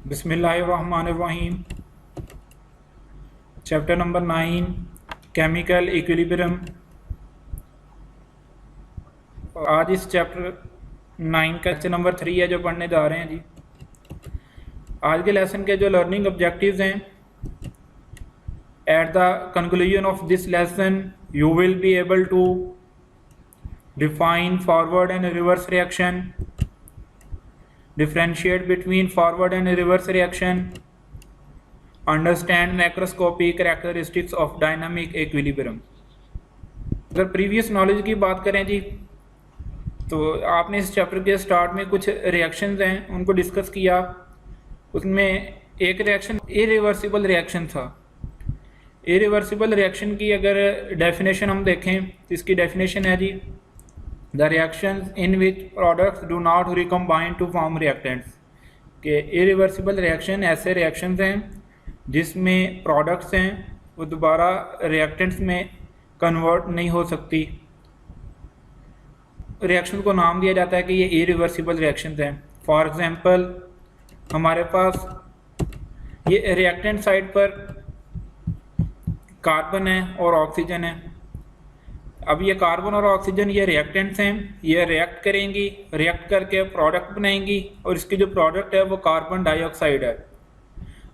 बिस्मिल्लाहिर्रहमानिर्रहीम। Chapter number 9 chemical equilibrium. आज इस चैप्टर 9 का लेक्चर नंबर 3 है जो पढ़ने जा रहे हैं जी। आज के लेसन के जो लर्निंग ऑब्जेक्टिव्स हैं, at the conclusion of this lesson you will be able to define forward and reverse reaction, differentiate between forward and reverse reaction, understand macroscopic characteristics of dynamic equilibrium। अगर previous knowledge की बात करें जी, तो आपने इस chapter के start में कुछ रिएक्शंस हैं उनको डिस्कस किया। उसमें एक रिएक्शन इरिवर्सिबल रिएक्शन था। इरिवर्सिबल रिएक्शन की अगर डेफिनेशन हम देखें तो इसकी डेफिनेशन है जी, The reactions in which products do not recombine to form reactants। के irreversible reaction ऐसे reactions हैं जिसमें products हैं वो दोबारा reactants में convert नहीं हो सकती। reaction को नाम दिया जाता है कि ये irreversible reactions हैं। For example, हमारे पास ये reactant साइड पर कार्बन है और ऑक्सीजन है। अब ये कार्बन और ऑक्सीजन ये रिएक्टेंट्स हैं, ये रिएक्ट करेंगी, रिएक्ट करके प्रोडक्ट बनाएंगी और इसकी जो प्रोडक्ट है वो कार्बन डाइऑक्साइड है।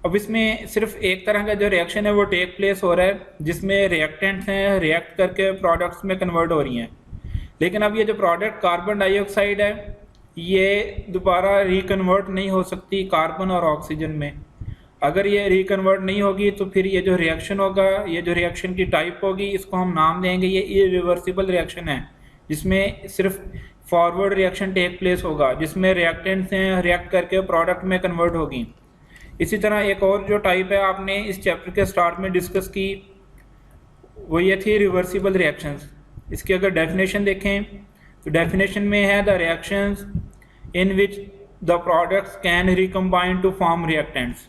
अब इसमें सिर्फ एक तरह का जो रिएक्शन है वो टेक प्लेस हो रहा है जिसमें रिएक्टेंट्स हैं रिएक्ट करके प्रोडक्ट्स में कन्वर्ट हो रही हैं। लेकिन अब ये जो प्रोडक्ट कार्बन डाइऑक्साइड है ये दोबारा रिकन्वर्ट नहीं हो सकती कार्बन और ऑक्सीजन में। अगर ये रिकन्वर्ट नहीं होगी तो फिर ये जो रिएक्शन होगा, ये जो रिएक्शन की टाइप होगी, इसको हम नाम देंगे ये इरिवर्सिबल रिएक्शन है, जिसमें सिर्फ फॉरवर्ड रिएक्शन टेक प्लेस होगा जिसमें रिएक्टेंट्स हैं रिएक्ट करके प्रोडक्ट में कन्वर्ट होगी। इसी तरह एक और जो टाइप है आपने इस चैप्टर के स्टार्ट में डिस्कस की वो ये थी रिवर्सिबल रिएक्शंस। इसकी अगर डेफिनेशन देखें तो डेफिनेशन में है the reactions in which the products can recombine to form reactants,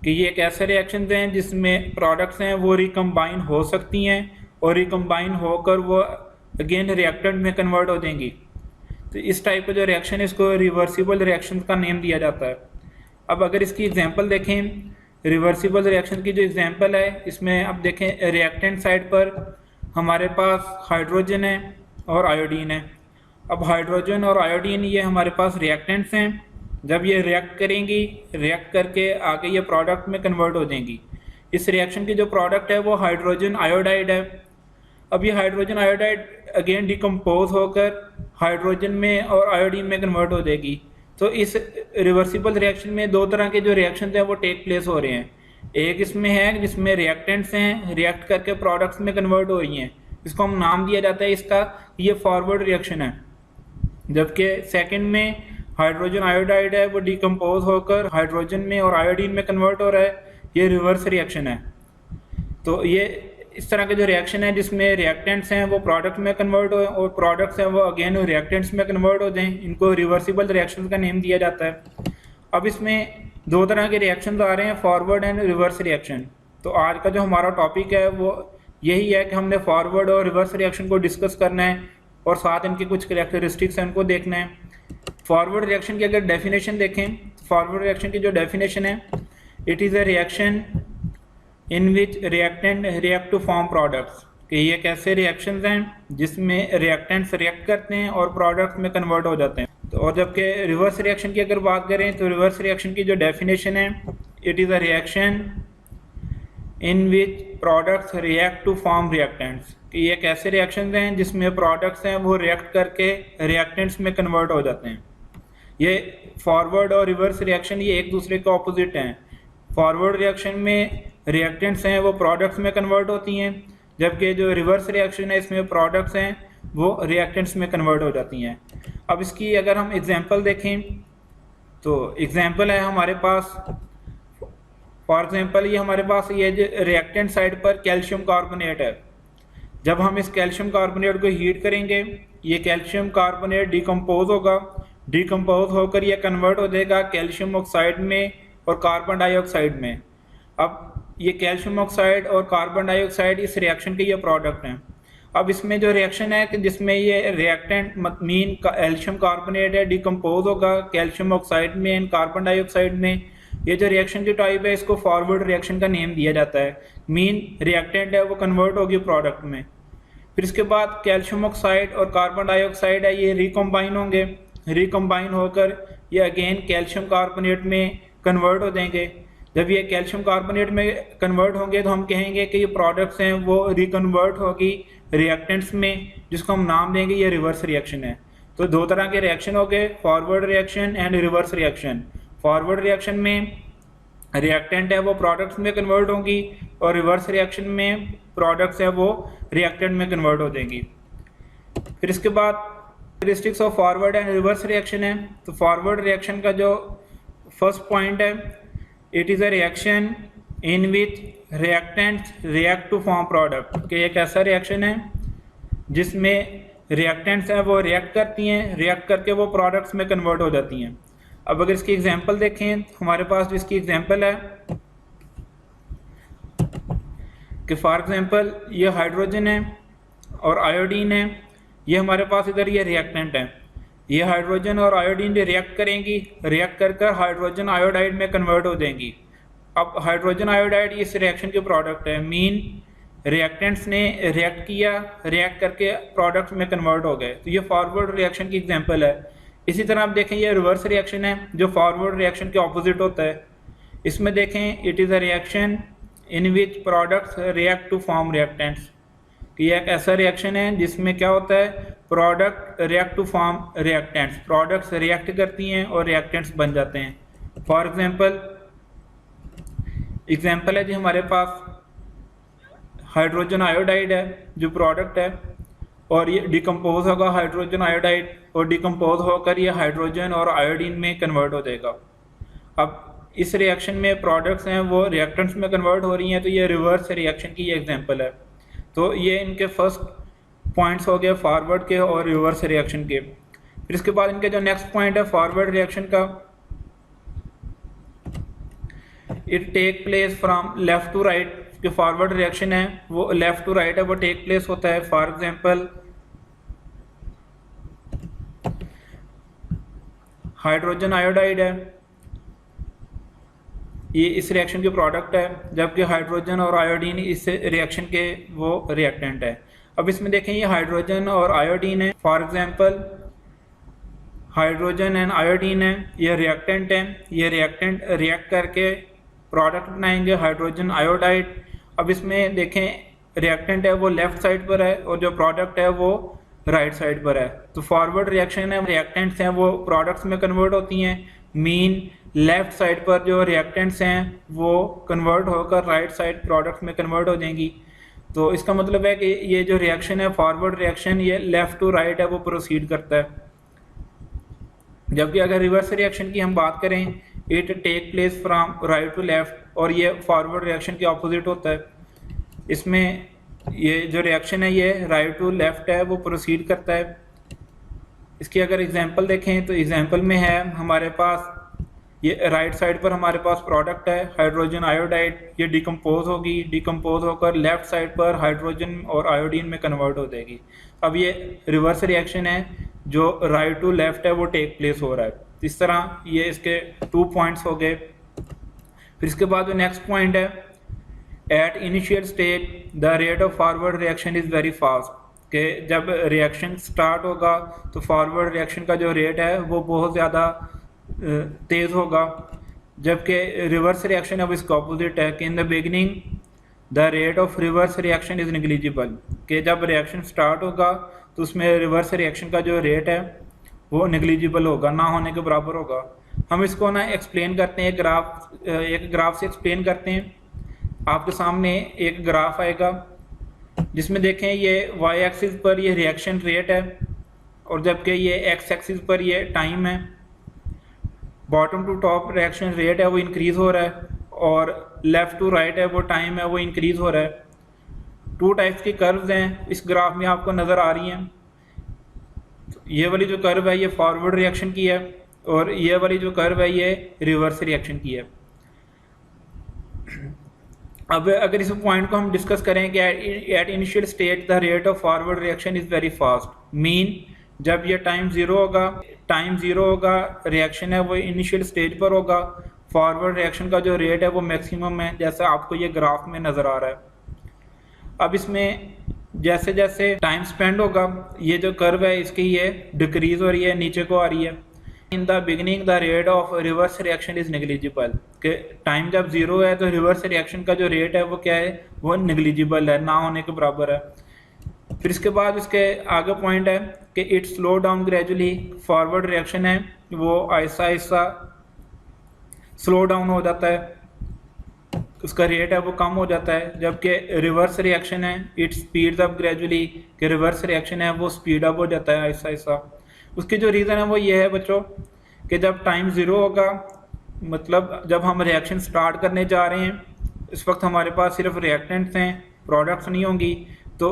कि ये एक ऐसे रिएक्शंस हैं जिसमें प्रोडक्ट्स हैं वो रिकम्बाइन हो सकती हैं और रिकम्बाइन होकर वो अगेन रिएक्टेंट में कन्वर्ट हो जाएंगी। तो इस टाइप का जो रिएक्शन है इसको रिवर्सिबल रिएक्शन का नेम दिया जाता है। अब अगर इसकी एग्जांपल देखें, रिवर्सिबल रिएक्शन की जो एग्जांपल है इसमें अब देखें रिएक्टेंट साइड पर हमारे पास हाइड्रोजन है और आयोडीन है। अब हाइड्रोजन और आयोडीन ये हमारे पास रिएक्टेंट्स हैं। जब ये रिएक्ट करेंगी, रिएक्ट करके आगे ये प्रोडक्ट में कन्वर्ट हो जाएंगी। इस रिएक्शन की जो प्रोडक्ट है वो हाइड्रोजन आयोडाइड है। अब ये हाइड्रोजन आयोडाइड अगेन डिकम्पोज होकर हाइड्रोजन में और आयोडीन में कन्वर्ट हो जाएगी। तो इस रिवर्सिबल रिएक्शन में दो तरह के जो रिएक्शन हैं वो टेक प्लेस हो रहे हैं। एक इसमें है जिसमें रिएक्टेंट्स हैं रिएक्ट करके प्रोडक्ट्स में कन्वर्ट हो रही हैं, इसको हम नाम दिया जाता है इसका ये फॉरवर्ड रिएक्शन है। जबकि सेकेंड में हाइड्रोजन आयोडाइड है वो डिकम्पोज होकर हाइड्रोजन में और आयोडीन में कन्वर्ट हो रहा है, ये रिवर्स रिएक्शन है। तो ये इस तरह के जो रिएक्शन है जिसमें रिएक्टेंट्स हैं वो प्रोडक्ट में कन्वर्ट हो और प्रोडक्ट्स हैं वो अगेन रिएक्टेंट्स में कन्वर्ट हो जाएं, इनको रिवर्सिबल रिएक्शन का नेम दिया जाता है। अब इसमें दो तरह के रिएक्शन आ रहे हैं, फॉरवर्ड एंड रिवर्स रिएक्शन। तो आज का जो हमारा टॉपिक है वो यही है कि हमने फॉरवर्ड और रिवर्स रिएक्शन को डिस्कस करना है और साथ इनकी कुछ कैरेक्टरिस्टिक्स हैं उनको देखना है। फॉरवर्ड रिएक्शन की अगर डेफिनेशन देखें, फॉरवर्ड रिएक्शन की जो डेफिनेशन है, it is a reaction in which reactant react to form products, कि ये कैसे रिएक्शंस हैं जिसमें रिएक्टेंट्स रिएक्ट करते हैं और प्रोडक्ट्स में कन्वर्ट हो जाते हैं। तो और जबकि रिवर्स रिएक्शन की अगर बात करें तो रिवर्स रिएक्शन की जो डेफिनेशन है, it is a reaction in which products react to form reactants, कि ये कैसे रिएक्शंस हैं जिसमें प्रोडक्ट्स हैं वो रिएक्ट करके रिएक्टेंट्स में कन्वर्ट हो जाते हैं। ये फॉरवर्ड और रिवर्स रिएक्शन ये एक दूसरे के ऑपोजिट हैं। फॉरवर्ड रिएक्शन में रिएक्टेंट्स हैं वो प्रोडक्ट्स में कन्वर्ट होती हैं, जबकि जो रिवर्स रिएक्शन है इसमें प्रोडक्ट्स हैं वो रिएक्टेंट्स में कन्वर्ट हो जाती हैं। अब इसकी अगर हम एग्जांपल देखें तो एग्जांपल है हमारे पास, फॉर एग्जांपल ये हमारे पास ये जो रिएक्टेंट साइड पर कैल्शियम कार्बोनेट है। जब हम इस कैल्शियम कार्बोनेट को हीट करेंगे ये कैल्शियम कार्बोनेट डिकम्पोज होगा, डिकम्पोज होकर ये कन्वर्ट हो जाएगा कैल्शियम ऑक्साइड में और कार्बन डाइऑक्साइड में। अब ये कैल्शियम ऑक्साइड और कार्बन डाइऑक्साइड इस रिएक्शन के ये प्रोडक्ट हैं। अब इसमें जो रिएक्शन है कि जिसमें ये रिएक्टेंट मीन कैल्शियम कार्बोनेट है डिकम्पोज होगा कैल्शियम ऑक्साइड में एंड कार्बन डाइऑक्साइड में, ये जो रिएक्शन की टाइप है इसको फॉरवर्ड रिएक्शन का नेम दिया जाता है। मीन रिएक्टेंट है वो कन्वर्ट होगी प्रोडक्ट में। फिर इसके बाद कैल्शियम ऑक्साइड और कार्बन डाइऑक्साइड है, ये रिकम्बाइन होंगे। रिकम्बाइन होकर ये अगेन कैल्शियम कार्बोनेट में कन्वर्ट हो जाएंगे। जब ये कैल्शियम कार्बोनेट में कन्वर्ट होंगे तो हम कहेंगे कि ये प्रोडक्ट्स हैं वो रिकन्वर्ट होगी रिएक्टेंट्स में, जिसको हम नाम देंगे ये रिवर्स रिएक्शन है। तो दो तरह के रिएक्शन हो गए, forward reaction and reverse reaction. Forward reaction में रिएक्टेंट है वो प्रोडक्ट्स में कन्वर्ट होंगी और रिवर्स रिएक्शन में प्रोडक्ट्स है वो रिएक्टेंट में कन्वर्ट हो जाएंगी। फिर इसके बाद characteristics of forward and reverse reaction है। तो फॉरवर्ड रिएक्शन का जो फर्स्ट पॉइंट है, it is a reaction in which reactants react to form product, कि एक ऐसा रिएक्शन है जिसमें रिएक्टेंट्स हैं वो रिएक्ट करती हैं, रिएक्ट करके वो प्रोडक्ट्स में कन्वर्ट हो जाती हैं। अब अगर इसकी एग्जांपल देखें तो हमारे पास जो इसकी एग्जांपल है कि फॉर एग्जांपल ये हाइड्रोजन है और आयोडीन है, ये हमारे पास इधर ये रिएक्टेंट है। ये हाइड्रोजन और आयोडीन रिएक्ट करेंगी, रिएक्ट कर हाइड्रोजन आयोडाइड में कन्वर्ट हो जाएंगी। अब हाइड्रोजन आयोडाइड इस रिएक्शन के प्रोडक्ट है। मीन रिएक्टेंट्स ने रिएक्ट किया, रिएक्ट करके प्रोडक्ट्स में कन्वर्ट हो गए। तो ये फॉरवर्ड रिएक्शन की एग्जांपल है। इसी तरह आप देखें ये रिवर्स रिएक्शन है जो फॉरवर्ड रिएक्शन के ऑपोजिट होता है। इसमें देखें it is a reaction in which products react to form reactants, कि यह एक ऐसा रिएक्शन है जिसमें क्या होता है, product react to form reactants, products react करती हैं और रिएक्टेंट्स बन जाते हैं। फॉर एग्जांपल है जी हमारे पास हाइड्रोजन आयोडाइड है जो प्रोडक्ट है और ये डिकम्पोज होगा हाइड्रोजन आयोडाइड और डिकम्पोज होकर ये हाइड्रोजन और आयोडीन में कन्वर्ट हो जाएगा। अब इस रिएक्शन में प्रोडक्ट्स हैं वो रिएक्टेंट्स में कन्वर्ट हो रही हैं, तो ये रिवर्स रिएक्शन की एग्जांपल है। तो ये इनके फर्स्ट पॉइंट्स हो गए फॉरवर्ड के और रिवर्स रिएक्शन के। फिर इसके बाद इनके जो नेक्स्ट पॉइंट है फॉरवर्ड रिएक्शन का, it take place from left to right, जो फॉरवर्ड रिएक्शन है वो लेफ्ट टू राइट है वो टेक प्लेस होता है। फॉर एग्जांपल हाइड्रोजन आयोडाइड है, ये इस रिएक्शन के प्रोडक्ट है, जबकि हाइड्रोजन और आयोडीन इस रिएक्शन के वो रिएक्टेंट है। अब इसमें देखें ये हाइड्रोजन और आयोडीन है। For example hydrogen and iodine है, ये रिएक्टेंट है, ये रिएक्टेंट रिएक्ट करके प्रोडक्ट बनाएंगे हाइड्रोजन आयोडाइड। अब इसमें देखें रिएक्टेंट है वो लेफ्ट साइड पर है और जो प्रोडक्ट है वो राइट साइड पर है। तो फॉरवर्ड रिएक्शन है, रिएक्टेंट्स हैं वो प्रोडक्ट्स में कन्वर्ट होती हैं। मीन लेफ्ट साइड पर जो रिएक्टेंट्स हैं वो कन्वर्ट होकर राइट साइड प्रोडक्ट्स में कन्वर्ट हो जाएंगी। तो इसका मतलब है कि ये जो रिएक्शन है फॉरवर्ड रिएक्शन ये लेफ़्ट टू राइट है वो प्रोसीड करता है। जबकि अगर रिवर्स रिएक्शन की हम बात करें, it take place from right to left, और ये फॉरवर्ड रिएक्शन के ऑपोजिट होता है। इसमें ये जो रिएक्शन है ये राइट टू लेफ्ट है वो प्रोसीड करता है। इसकी अगर एग्जांपल देखें तो एग्जांपल में है हमारे पास ये राइट साइड पर हमारे पास प्रोडक्ट है हाइड्रोजन आयोडाइड, ये डिकम्पोज होगी, डिकम्पोज होकर लेफ्ट साइड पर हाइड्रोजन और आयोडीन में कन्वर्ट हो जाएगी। अब ये रिवर्स रिएक्शन है जो राइट टू लेफ्ट है वो टेक प्लेस हो रहा है। इस तरह ये इसके 2 पॉइंट्स हो गए। फिर इसके बाद जो नेक्स्ट पॉइंट है, at initial stage the rate of forward reaction is very fast, कि जब रिएक्शन स्टार्ट होगा तो फॉरवर्ड रिएक्शन का जो रेट है वो बहुत ज़्यादा तेज़ होगा, जबकि रिवर्स रिएक्शन अब इसका ऑपोजिट है कि in the beginning the rate of reverse reaction is negligible, कि जब रिएक्शन स्टार्ट होगा तो उसमें रिवर्स रिएक्शन का जो रेट है वो निगलिजिबल होगा, ना होने के बराबर होगा। हम इसको ना एक्सप्लेन करते हैं, एक ग्राफ से एक्सप्लेन करते हैं। आपके सामने एक ग्राफ आएगा जिसमें देखें ये वाई एक्सिस पर ये रिएक्शन रेट है और जबकि ये एक्स एक्सिस पर ये टाइम है। Bottom to top reaction rate है वो इंक्रीज़ हो रहा है और लेफ़्ट टू राइट है वो टाइम है वो इंक्रीज़ हो रहा है। 2 टाइप्स की कर्व्स हैं इस ग्राफ में आपको नज़र आ रही हैं। ये वाली जो कर्व है ये फॉरवर्ड रिएक्शन की है और ये वाली जो कर्व है ये रिवर्स रिएक्शन की है। अब अगर इस पॉइंट को हम डिस्कस करें कि at initial stage the rate of forward reaction is very fast, mean जब ये टाइम ज़ीरो होगा रिएक्शन है वो इनिशियल स्टेज पर होगा, फॉरवर्ड रिएक्शन का जो रेट है वो मैक्सिमम है, जैसा आपको ये ग्राफ में नज़र आ रहा है। अब इसमें जैसे जैसे टाइम स्पेंड होगा, ये जो कर्व है इसकी ये डिक्रीज हो रही है, नीचे को आ रही है। In the beginning the rate of reverse reaction is negligible, कि टाइम जब जीरो है तो रिवर्स रिएक्शन का जो रेट है वो क्या है, वो नेग्लिजिबल है, ना होने के बराबर है। फिर इसके बाद इसके आगे पॉइंट है कि it slow down gradually, forward reaction है वो आहिस्ता आहिस्ता स्लो डाउन हो जाता है, उसका रेट है वो कम हो जाता है। जबकि रिवर्स रिएक्शन है इट स्पीड्स अप ग्रेजुअली, कि रिवर्स रिएक्शन है वो स्पीड अप हो जाता है आहिस्ता आहिस्ता। उसकी जो रीज़न है वो ये है बच्चों कि जब टाइम ज़ीरो होगा, मतलब जब हम रिएक्शन स्टार्ट करने जा रहे हैं, इस वक्त हमारे पास सिर्फ रिएक्टेंट्स हैं, प्रोडक्ट्स नहीं होंगी, तो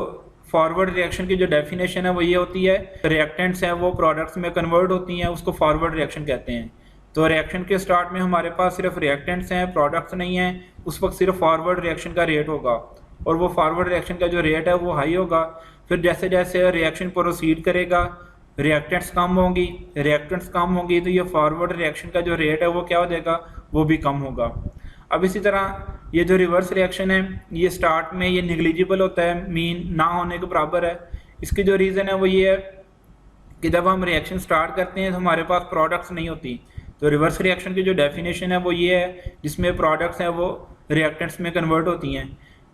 फॉरवर्ड रिएक्शन की जो डेफिनेशन है वो ये होती है, रिएक्टेंट्स हैं वो प्रोडक्ट्स में कन्वर्ट होती हैं, उसको फॉरवर्ड रिएक्शन कहते हैं। तो रिएक्शन के स्टार्ट में हमारे पास सिर्फ रिएक्टेंट्स हैं, प्रोडक्ट्स नहीं हैं, उस वक्त सिर्फ फॉरवर्ड रिएक्शन का रेट होगा, और वो फॉरवर्ड रिएक्शन का जो रेट है वो हाई होगा। फिर जैसे जैसे रिएक्शन प्रोसीड करेगा, रिएक्टेंट्स कम होंगी, रिएक्टेंट्स कम होंगी, तो ये फॉरवर्ड रिएक्शन का जो रेट है वो क्या हो जाएगा, वो भी कम होगा। अब इसी तरह ये जो रिवर्स रिएक्शन है ये स्टार्ट में ये निग्लिजिबल होता है, मीन ना होने के बराबर है। इसकी जो रीज़न है वो ये है कि जब हम रिएक्शन स्टार्ट करते हैं तो हमारे पास प्रोडक्ट्स नहीं होती। तो रिवर्स रिएक्शन की जो डेफिनेशन है वो ये है जिसमें प्रोडक्ट्स हैं वो रिएक्टेंट्स में कन्वर्ट होती हैं।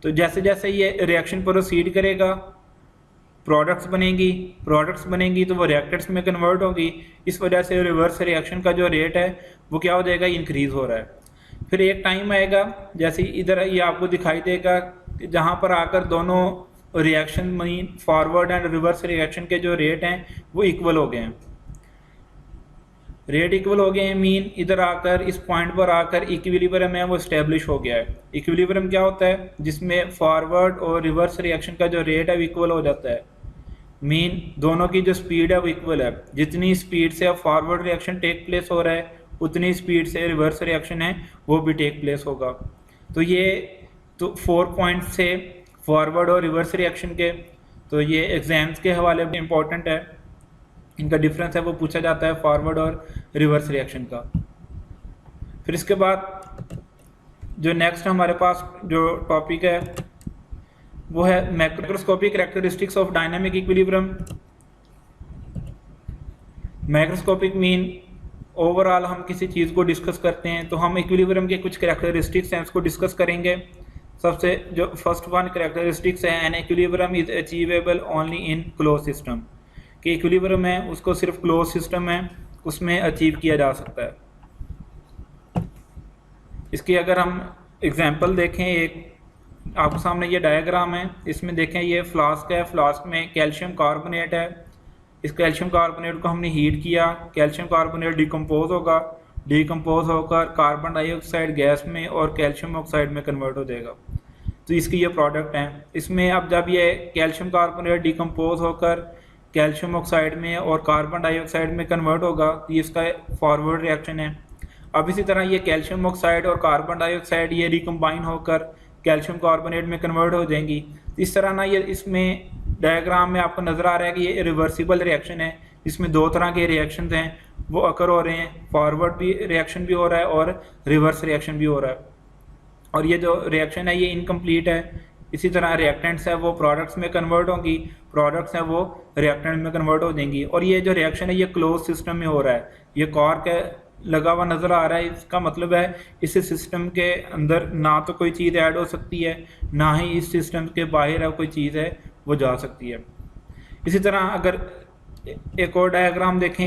तो जैसे जैसे ये रिएक्शन प्रोसीड करेगा, प्रोडक्ट्स बनेंगी तो वो रिएक्टेंट्स में कन्वर्ट होगी, इस वजह से रिवर्स रिएक्शन का जो रेट है वो क्या हो जाएगा, इंक्रीज़ हो रहा है। फिर एक टाइम आएगा, जैसे इधर ये आपको दिखाई देगा, जहाँ पर आकर दोनों reaction mean forward and reverse reaction के जो रेट हैं वो इक्वल हो गए हैं, रेट इक्वल हो गए हैं, मीन इधर आकर इस पॉइंट पर आकर इक्विलिब्रियम है वो इस्टेब्लिश हो गया है। इक्विलिब्रियम क्या होता है, जिसमें फॉरवर्ड और रिवर्स रिएक्शन का जो रेट है वो इक्वल हो जाता है, मीन दोनों की जो स्पीड है वो इक्वल है। जितनी स्पीड से अब फॉरवर्ड रिएक्शन टेक प्लेस हो रहा है उतनी स्पीड से रिवर्स रिएक्शन है वो भी टेक प्लेस होगा। तो ये तो 4 पॉइंट से फॉरवर्ड और रिवर्स रिएक्शन के, तो ये एग्जाम्स के हवाले में इम्पोर्टेंट है, इनका डिफरेंस है वो पूछा जाता है फॉरवर्ड और रिवर्स रिएक्शन का। फिर इसके बाद जो नेक्स्ट हमारे पास जो टॉपिक है वो है macroscopic characteristics of dynamic equilibrium. Macroscopic mean overall हम किसी चीज़ को डिस्कस करते हैं तो हम इक्विलिब्रियम के कुछ कैरेक्टरिस्टिक्स हैं उसको डिस्कस करेंगे। सबसे जो फर्स्ट वन कैरेक्टरिस्टिक्स है, an equilibrium is achievable only in close system, कि इक्विलिब्रियम है उसको सिर्फ क्लोज सिस्टम है उसमें अचीव किया जा सकता है। इसकी अगर हम एग्जांपल देखें, एक आपके सामने ये डायग्राम है, इसमें देखें ये फ्लास्क है, फ्लास्क में कैल्शियम कार्बोनेट है, इस कैल्शियम कार्बोनेट को हमने हीट किया, कैल्शियम कार्बोनेट डिकम्पोज होगा, डिकम्पोज होकर कार्बन डाइऑक्साइड गैस में और कैल्शियम ऑक्साइड में कन्वर्ट हो जाएगा। तो इसकी ये प्रोडक्ट हैं। इसमें अब जब ये कैल्शियम कार्बोनेट डिकम्पोज होकर कैल्शियम ऑक्साइड में और कार्बन डाइऑक्साइड में कन्वर्ट होगा तो ये इसका फॉरवर्ड रिएक्शन है। अब इसी तरह ये कैल्शियम ऑक्साइड और कार्बन डाइऑक्साइड ये रिकम्बाइन होकर कैल्शियम कार्बोनेट में कन्वर्ट हो जाएंगी। इस तरह ना ये इसमें डायग्राम में आपको नज़र आ रहा है कि ये रिवर्सिबल रिएक्शन है, इसमें दो तरह के रिएक्शन हैं वो अकर हो रहे हैं, फॉरवर्ड भी रिएक्शन भी हो रहा है और रिवर्स रिएक्शन भी हो रहा है। और ये जो रिएक्शन है ये इनकम्प्लीट है। इसी तरह रिएक्टेंट्स है वो प्रोडक्ट्स में कन्वर्ट होंगी, प्रोडक्ट्स हैं वो रिएक्टेंट में कन्वर्ट हो जाएंगी। और ये जो रिएक्शन है ये क्लोज सिस्टम में हो रहा है, ये कॉर्क लगा हुआ नज़र आ रहा है, इसका मतलब है इस सिस्टम के अंदर ना तो कोई चीज़ ऐड हो सकती है, ना ही इस सिस्टम के बाहर है कोई चीज़ है वो जा सकती है। इसी तरह अगर एक और डायग्राम देखें,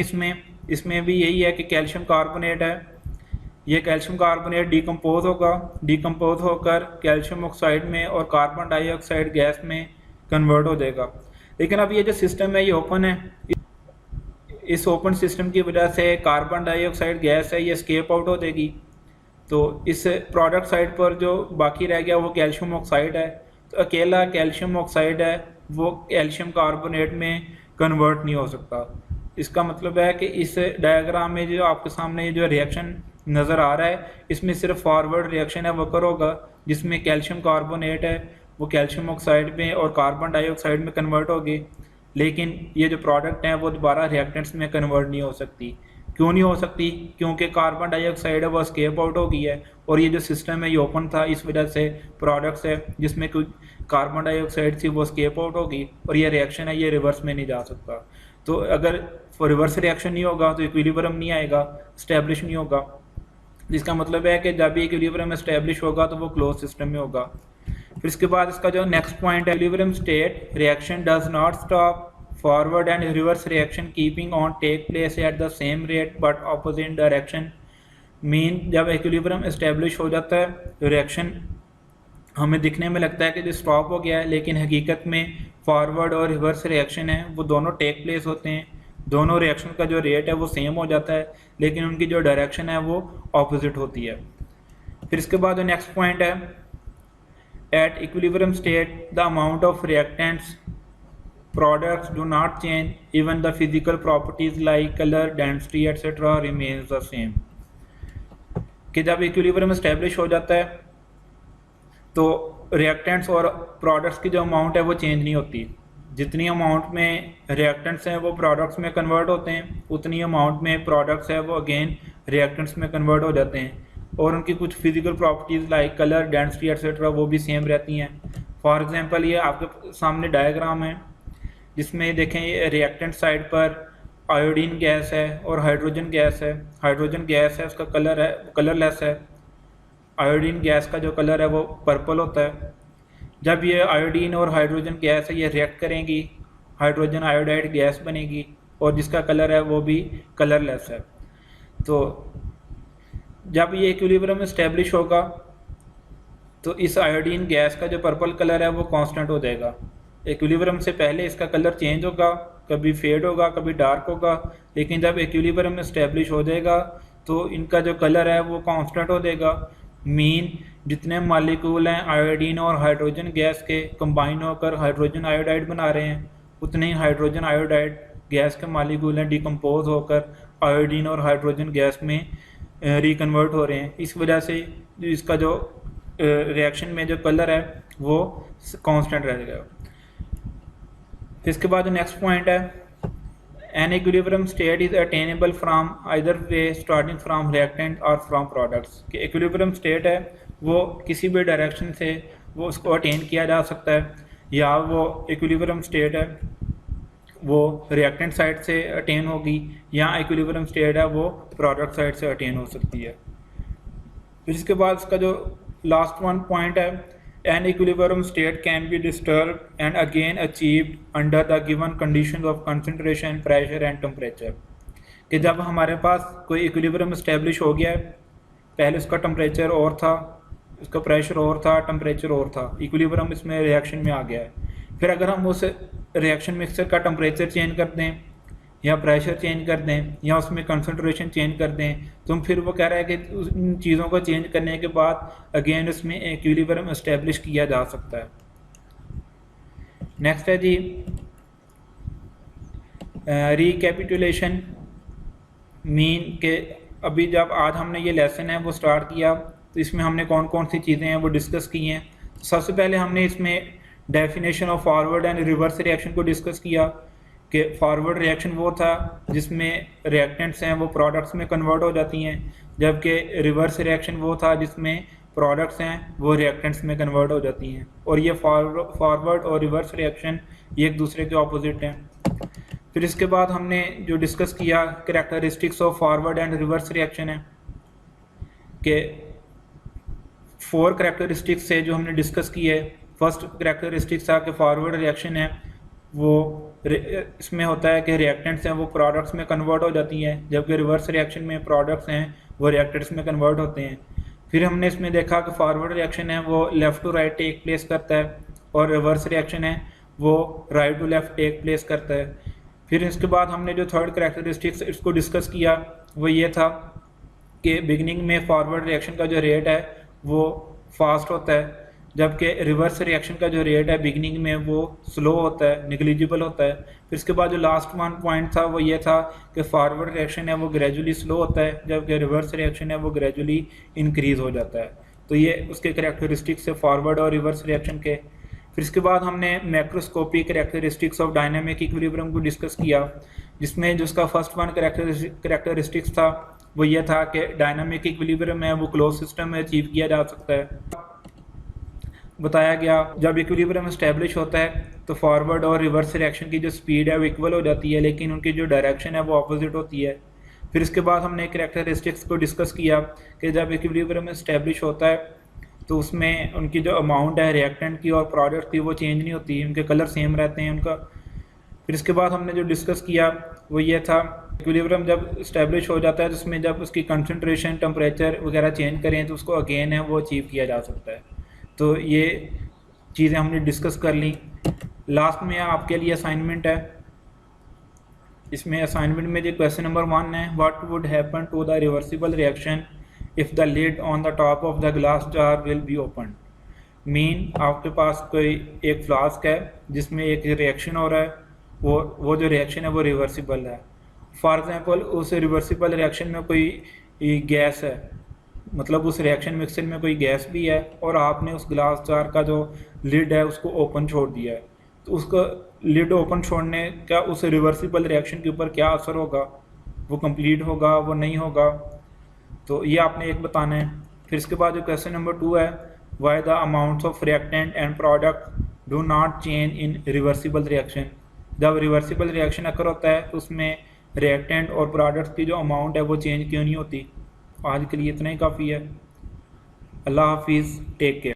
इसमें भी यही है कि कैल्शियम कार्बोनेट है, ये कैल्शियम कार्बोनेट डिकम्पोज होगा, डिकम्पोज होकर कैल्शियम ऑक्साइड में और कार्बन डाइऑक्साइड गैस में कन्वर्ट हो जाएगा। लेकिन अब ये जो सिस्टम है ये ओपन है, इस ओपन सिस्टम की वजह से कार्बन डाइऑक्साइड गैस है ये स्केप आउट हो जाएगी। तो इस प्रोडक्ट साइड पर जो बाकी रह गया वो कैल्शियम ऑक्साइड है, तो अकेला कैल्शियम ऑक्साइड है वो कैल्शियम कार्बोनेट में कन्वर्ट नहीं हो सकता। इसका मतलब है कि इस डायग्राम में जो आपके सामने जो रिएक्शन नज़र आ रहा है इसमें सिर्फ फॉरवर्ड रिएक्शन है वो होगा, जिसमें कैल्शियम कार्बोनेट है वो कैल्शियम ऑक्साइड में और कार्बन डाइऑक्साइड में कन्वर्ट होगी, लेकिन ये जो प्रोडक्ट हैं वो दोबारा रिएक्टेंट्स में कन्वर्ट नहीं हो सकती। क्यों नहीं हो सकती? क्योंकि कार्बन डाइऑक्साइड है वो स्केप आउट हो गई है और ये जो सिस्टम है ये ओपन था, इस वजह से प्रोडक्ट्स है जिसमें कोई कार्बन डाइऑक्साइड थी वो स्केप आउट होगी और ये रिएक्शन है ये रिवर्स में नहीं जा सकता। तो अगर रिवर्स रिएक्शन नहीं होगा तो इक्विलिब्रियम नहीं आएगा, स्टैब्लिश नहीं होगा, जिसका मतलब है कि जब भी इक्विलिब्रियम एस्टेब्लिश होगा तो वो क्लोज सिस्टम में होगा। फिर इसके बाद इसका जो नेक्स्ट पॉइंट है, equilibrium state reaction does not stop, forward and reverse reaction keeping on take place at the same rate but opposite direction. Mean जब इक्विलिब्रियम एस्टेब्लिश हो जाता है रिएक्शन हमें दिखने में लगता है कि जो स्टॉप हो गया है, लेकिन हकीकत में फॉरवर्ड और रिवर्स रिएक्शन है वो दोनों टेक प्लेस होते हैं, दोनों रिएक्शन का जो रेट है वो सेम हो जाता है, लेकिन उनकी जो डायरेक्शन है वो ऑपोजिट होती है। फिर इसके बाद जो नेक्स्ट पॉइंट है, at equilibrium state the amount of reactants products do not change, even the physical properties like color, density etc remains the same। कि जब इक्विलिब्रियम एस्टेब्लिश हो जाता है तो रिएक्टेंट्स और प्रोडक्ट्स की जो अमाउंट है वो चेंज नहीं होती, जितनी अमाउंट में रिएक्टेंट्स हैं वो प्रोडक्ट्स में कन्वर्ट होते हैं, उतनी अमाउंट में प्रोडक्ट्स है वो अगेन रिएक्टेंट्स में कन्वर्ट हो जाते हैं, और उनकी कुछ physical properties like colour, density etcetera वो भी सेम रहती हैं। फॉर एग्जांपल ये आपके सामने डायग्राम है जिसमें देखें ये रिएक्टेंट साइड पर आयोडीन गैस है और हाइड्रोजन गैस है। हाइड्रोजन गैस है उसका कलर है कलरलेस है, आयोडीन गैस का जो कलर है वो पर्पल होता है। जब ये आयोडीन और हाइड्रोजन गैस है ये रिएक्ट करेंगी, हाइड्रोजन आयोडाइड गैस बनेगी और जिसका कलर है वो भी कलरलेस है। तो जब ये इक्विलिब्रियम एस्टेब्लिश होगा तो इस आयोडीन गैस का जो पर्पल कलर है वो कांस्टेंट हो जाएगा। इक्विलिब्रियम से पहले इसका कलर चेंज होगा, कभी फेड होगा कभी डार्क होगा, लेकिन जब इक्विलिब्रियम एस्टेब्लिश हो जाएगा तो इनका जो कलर है वो कांस्टेंट हो जाएगा। मीन जितने मॉलिक्यूल हैं आयोडीन और हाइड्रोजन गैस के कंबाइन होकर हाइड्रोजन आयोडाइड बना रहे हैं, उतने ही हाइड्रोजन आयोडाइड गैस के मॉलिक्यूल हैं डिकम्पोज होकर आयोडीन और हाइड्रोजन गैस में रिकन्वर्ट हो रहे हैं। इस वजह से इसका जो रिएक्शन में जो कलर है वो कांस्टेंट रहेगा। इसके बाद नेक्स्ट पॉइंट है, an equilibrium state is attainable from either way starting from reactant और फ्रॉम प्रोडक्ट्स। कि इक्विलिब्रियम स्टेट है वो किसी भी डायरेक्शन से वो उसको अटेन किया जा सकता है, या वो इक्विलिब्रियम स्टेट है वो रिएक्टेंट साइड से अटेन होगी, या इक्विलिब्रियम स्टेट है वो प्रोडक्ट साइड से अटेन हो सकती है। फिर इसके बाद इसका जो लास्ट वन पॉइंट है, an equilibrium state can be disturbed and again achieved under the given conditions of concentration, pressure and temperature। कि जब हमारे पास कोई इक्विलिब्रियम एस्टेब्लिश हो गया है, पहले उसका टेम्परेचर और था, उसका प्रेशर और था, टेम्परेचर और था, इक्विलिब्रियम इसमें रिएक्शन में आ गया है, फिर अगर हम उस रिएक्शन मिक्सर का टेम्परेचर चेंज कर दें या प्रेशर चेंज कर दें या उसमें कंसंट्रेशन चेंज कर दें, तो फिर वो कह रहा है कि उन चीज़ों को चेंज करने के बाद अगेन उसमें इक्विलिब्रियम एस्टेब्लिश किया जा सकता है। नेक्स्ट है जी रिकैपिटुलेशन। मीन के अभी जब आज हमने ये लेसन है वो स्टार्ट किया तो इसमें हमने कौन कौन सी चीज़ें हैं वो डिस्कस की हैं। सबसे पहले हमने इसमें definition of forward and reverse reaction को डिस्कस किया कि फॉरवर्ड रिएक्शन वो था जिसमें रिएक्टेंट्स हैं वो प्रोडक्ट्स में कन्वर्ट हो जाती हैं, जबकि रिवर्स रिएक्शन वो था जिसमें प्रोडक्ट्स हैं वो रिएक्टेंट्स में कन्वर्ट हो जाती हैं। और ये फॉरवर्ड और रिवर्स रिएक्शन ये एक दूसरे के ऑपोजिट हैं। फिर इसके बाद हमने जो डिस्कस किया characteristics of forward and reverse reaction है कि 4 कैरेक्टरिस्टिक्स से जो हमने डिस्कस की है। फर्स्ट कैरेक्टरिस्टिक्स था कि फॉरवर्ड रिएक्शन है वो इसमें होता है कि रिएक्टेंट्स हैं वो प्रोडक्ट्स में कन्वर्ट हो जाती हैं, जबकि रिवर्स रिएक्शन में प्रोडक्ट्स हैं वो रिएक्टेंट्स में कन्वर्ट होते हैं। फिर हमने इसमें देखा कि फॉरवर्ड रिएक्शन है वो left to right take place करता है और रिवर्स रिएक्शन है वो right to left take place करता है। फिर इसके बाद हमने जो थर्ड कैरेक्टरिस्टिक्स इसको डिस्कस किया वो ये था कि बिगनिंग में फॉरवर्ड रिएक्शन का जो रेट है वो फास्ट होता है, जबकि रिवर्स रिएक्शन का जो रेट है बिगनिंग में वो स्लो होता है, निगलिजिबल होता है। फिर इसके बाद जो लास्ट वन पॉइंट था वो ये था कि फॉरवर्ड रिएक्शन है वो ग्रेजुअली स्लो होता है, जबकि रिवर्स रिएक्शन है वो ग्रेजुअली इंक्रीज हो जाता है। तो ये उसके कैरेक्टरिस्टिक्स से फॉरवर्ड और रिवर्स रिएक्शन के। फिर इसके बाद हमने macroscopic characteristics of dynamic equilibrium को डिस्कस किया, जिसमें जो उसका फर्स्ट वन कैरेक्टरिस्टिक्स था वो ये था कि डायनामिक इक्विलिब्रियम है वो क्लोज सिस्टम में अचीव किया जा सकता है। बताया गया जब इक्विलिब्रियम एस्टेब्लिश होता है तो फॉरवर्ड और रिवर्स रिएक्शन की जो स्पीड है वो इक्वल हो जाती है, लेकिन उनकी जो डायरेक्शन है वो अपोजिट होती है। फिर इसके बाद हमने कैरेक्टरिस्टिक्स को डिस्कस किया कि जब इक्विलिब्रियम एस्टेब्लिश होता है तो उसमें उनकी जो अमाउंट है रिएक्टेंट की और प्रोडक्ट की वो चेंज नहीं होती, उनके कलर सेम रहते हैं उनका। फिर इसके बाद हमने जो डिस्कस किया वो ये था इक्विलिब्रियम जब इस्टेब्लिश हो जाता है तो उसमें जब उसकी कंसंट्रेशन टेम्परेचर वगैरह चेंज करें तो उसको अगेन है वो अचीव किया जा सकता है। तो ये चीज़ें हमने डिस्कस कर ली। लास्ट में आपके लिए असाइनमेंट है, इसमें असाइनमेंट में जो क्वेश्चन नंबर 1 है, what would happen to the reversible reaction if the lid on the top of the glass jar will be open. Mean आपके पास कोई एक फ्लास्क है जिसमें एक रिएक्शन हो रहा है, वो जो रिएक्शन है वो रिवर्सिबल है। फॉर एग्जांपल उस रिवर्सिबल रिएक्शन में कोई गैस है, मतलब उस रिएक्शन मिक्सर में कोई गैस भी है और आपने उस ग्लास जार का जो लिड है उसको ओपन छोड़ दिया है, तो उसका लिड ओपन छोड़ने का उस रिवर्सिबल रिएक्शन के ऊपर क्या असर होगा, वो कंप्लीट होगा वो नहीं होगा, तो ये आपने एक बताना है। फिर इसके बाद जो क्वेश्चन नंबर 2 है, why the amounts of reactant and product do not change in reversible reaction. जब रिवर्सिबल रिएक्शन अकर होता है तो उसमें रिएक्टेंट और प्रोडक्ट की जो अमाउंट है वो चेंज क्यों नहीं होती। आज के लिए इतना ही काफ़ी है। अल्लाह हाफिज़, टेक केयर।